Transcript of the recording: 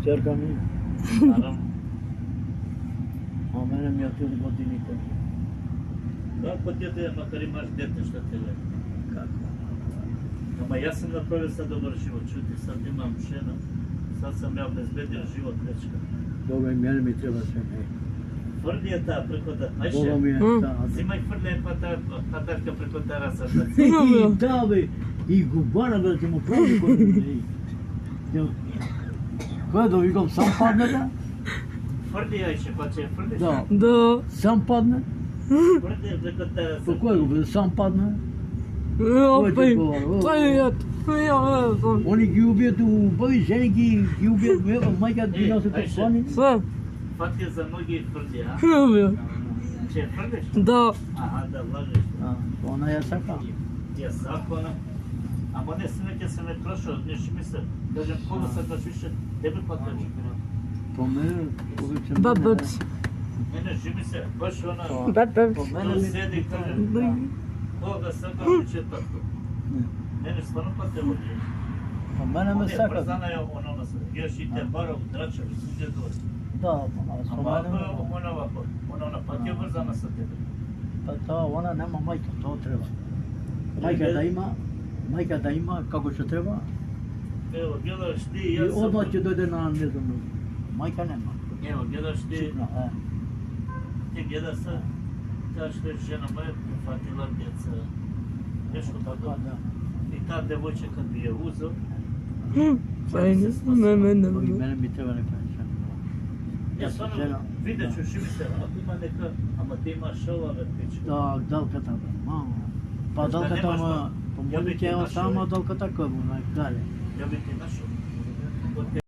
Терка ми, Наравно. а мене ми отиде годините. Како дете, макар имаш дете, што те гледа? Како? Ама јас сам направил за добар живот, чути, сад имам жена, сад сам ја обезбедил живот вечка. Бога и мене ми треба се не. Тврди е таа преко да... Бога Ајше, ми е таа. зимај фрли патарка преко терасата. И да бе, и губана бе, ќе му прави кој не. Кој да викам сам падне да? Фрли ајше, па че фрли? Да. Да. Сам падне? Фрли преко По терасата. кој го бе, сам падне? Опај. Тој е. Они ги убијат убави жени, ги убијат мајка диносите Ајше. плани. Све. Фати за ноги и фрли, а? Хубаво. Че фрлиш? Да. Аха, да лагаш. Она ја сака. Ја закона. Ама не се неќе се ме трошо, нешто мисле, кажем кога се више, тебе платиш. По мене, обичам. Бабац. Мене жими се, баш она, Бабац. По мене што ми седи и каже, кога сакаш више tako. Мене стварно платило. По мене ме сака. Брзана ја она се, јаш и те бара удрача, суѓе доле. Да, со Ама мене. она вако, она на патија врзана со тебе. Па тоа, она нема мајка, тоа треба. Мајка да има како што треба. Ево, гледаш ти и И јас. одма ќе дојде на не знам. Мајка нема. Ево, гледаш ти, Читна, ти гледа се, таа што е жена моја, фатила деца. Нешто Така, така. да. И таа девојче кад би ја узел, Не. И мене ми треба нека нешто. ја стварно жена, виде да. што ши ми се, ако има нека, ама те има шала ве пичка. Да, далката бе, мамо. Па Значи, далката немаш ма, па- по ја би моје ти ќе нашол, само далката кој му најгале. Ја би ти нашол.